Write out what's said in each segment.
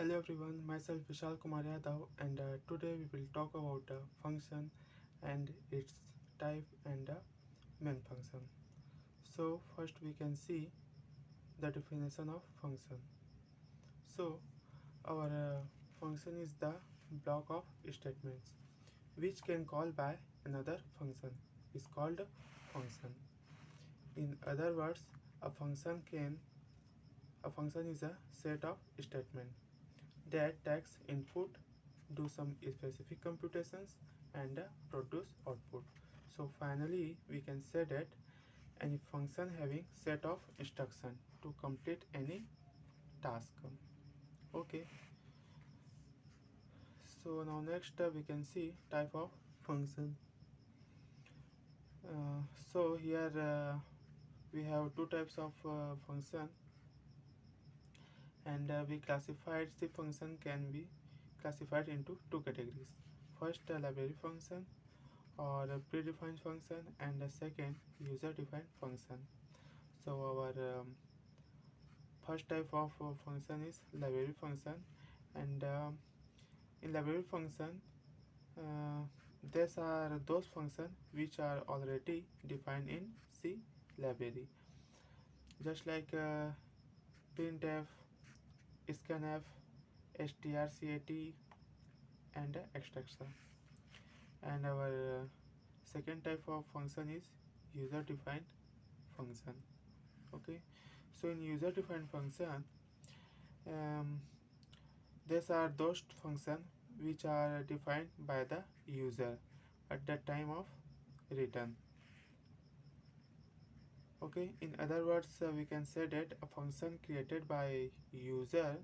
Hello everyone, myself Vishal Yadav, and today we will talk about a function and its type and main function. So first we can see the definition of function. So our function is the block of statements which can call by another function is called function. In other words, a function can a function is a set of statements that takes input, do some specific computations, and produce output. So finally we can say that any function having set of instruction to complete any task. Okay, so now next we can see type of function. So here we have two types of function, and we classified the function can be classified into two categories. First, a library function or a predefined function, and the second, user defined function. So our first type of function is library function, and in library function uh, these are those functions which are already defined in C library, just like printf, scanf, strcat, and extraction. And our second type of function is user defined function. Okay, so in user defined function, um, these are those functions which are defined by the user at the time of return. Okay, in other words, we can say that a function created by user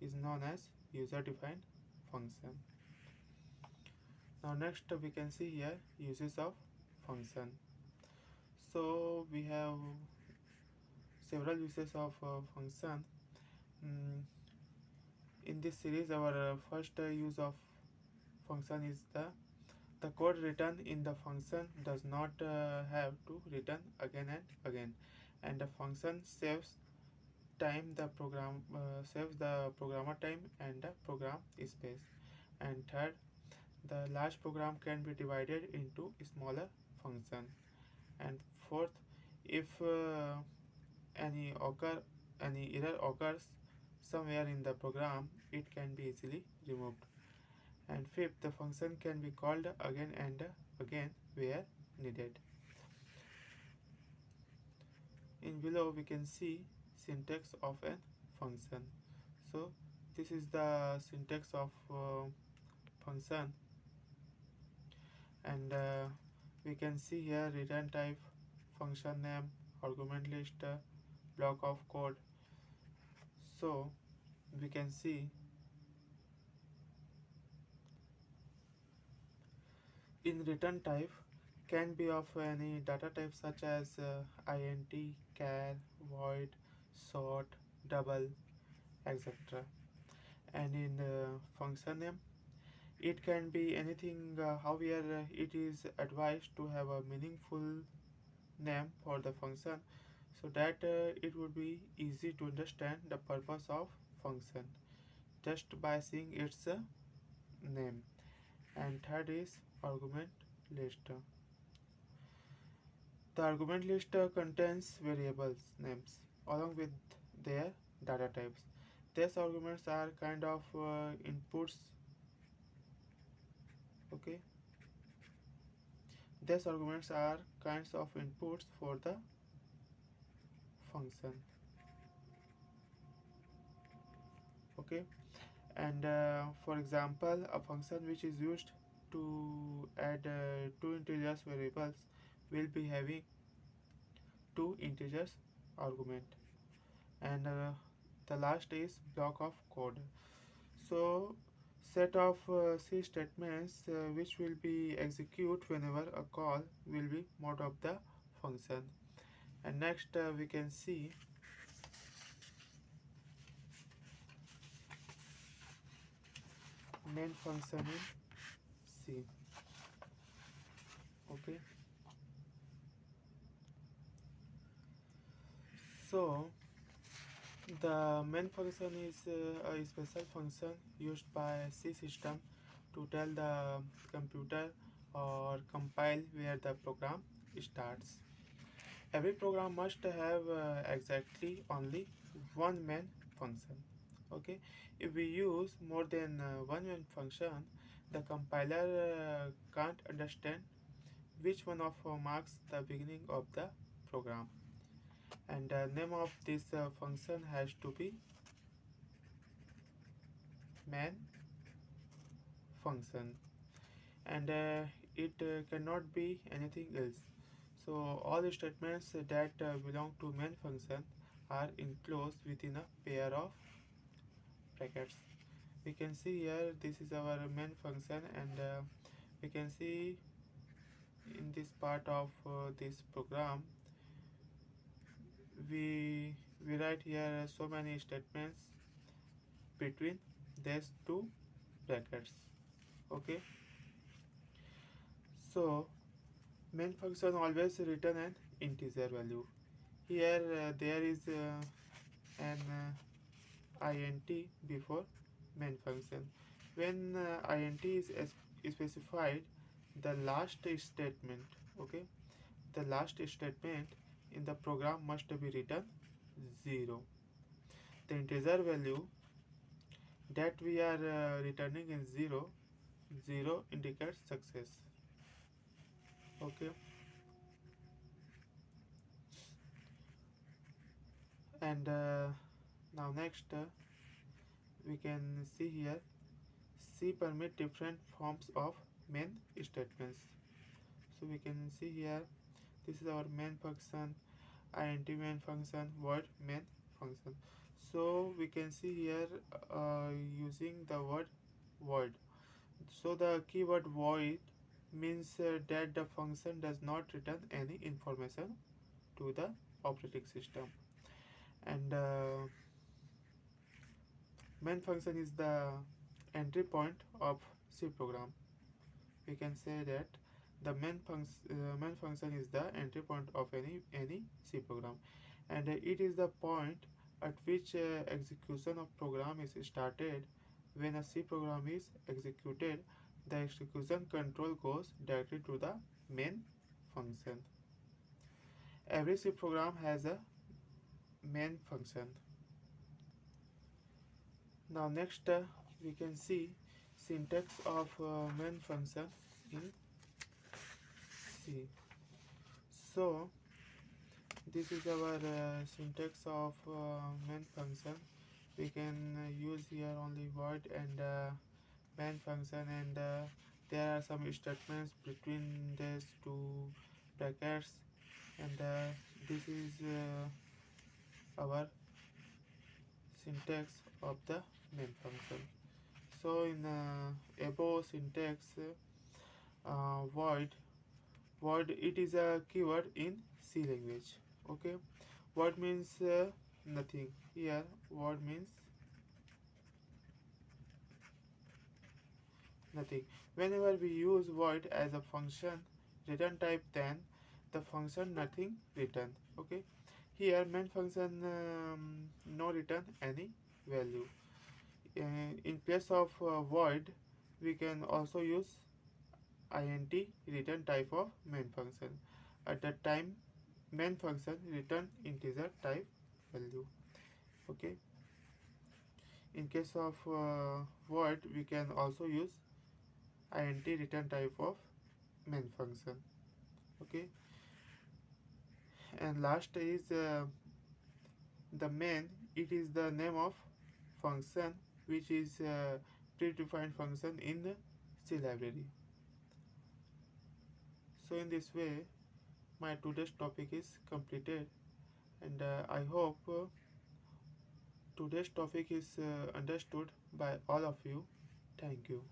is known as user defined function. Now next we can see here uses of function. So we have several uses of function. Mm, in this series, our first use of function is the code written in the function does not have to return again and again, and the function saves time the program saves the programmer time and the program space. And third, the large program can be divided into smaller function. And fourth, if any occur any error occurs somewhere in the program, it can be easily removed. And fifth, the function can be called again and again where needed. In below we can see syntax of a function. So this is the syntax of function, and we can see here return type, function name, argument list, block of code. So we can see in return type can be of any data type such as int, char, void, sort, double, etc. And in function name, it can be anything. However, it is advised to have a meaningful name for the function so that it would be easy to understand the purpose of function just by seeing its name. And third is argument list. The argument list contains variables names along with their data types. These arguments are kind of inputs. Okay, these arguments are kinds of inputs for the function. Okay, and for example, a function which is used to add two integers variables will be having two integers argument. And the last is block of code. So set of C statements which will be execute whenever a call will be mode of the function. And next we can see main function in C. Okay, so The main function is a special function used by C system to tell the computer or compile where the program starts. Every program must have exactly only one main function. Okay, if we use more than one main function, the compiler can't understand which one of marks the beginning of the program, and the name of this function has to be main function, and it cannot be anything else. So all the statements that belong to main function are enclosed within a pair of brackets. We can see here this is our main function, and we can see in this part of this program we write here so many statements between these two brackets. Okay, so main function always return an integer value. Here there is an int before main function. When int is specified, the last statement, okay, the last statement in the program must be written 0. The integer value that we are returning is 0. 0 indicates success. Okay, and now next we can see here C permit different forms of main statements. So we can see here this is our main function, int main function, void main function. So we can see here using the word void. So the keyword void means that the function does not return any information to the operating system, and main function is the entry point of C program. We can say that the main function is the entry point of any C program, and it is the point at which execution of program is started. When a C program is executed, the execution control goes directly to the main function. Every C program has a main function. Now next we can see syntax of main function in C. So this is our syntax of main function. We can use here only void and main function, and there are some statements between these two brackets, and this is our syntax of the main function. So in above syntax, void it is a keyword in C language. Okay, void means nothing. Here void means nothing. Whenever we use void as a function return type, then the function nothing return. Okay, here main function no return any value. In place of void, we can also use int return type of main function. At that time, main function return integer type value. Okay, in case of void, we can also use int return type of main function. Okay, and last is the main. It is the name of function which is predefined function in the C library. So in this way my today's topic is completed, and I hope today's topic is understood by all of you. Thank you.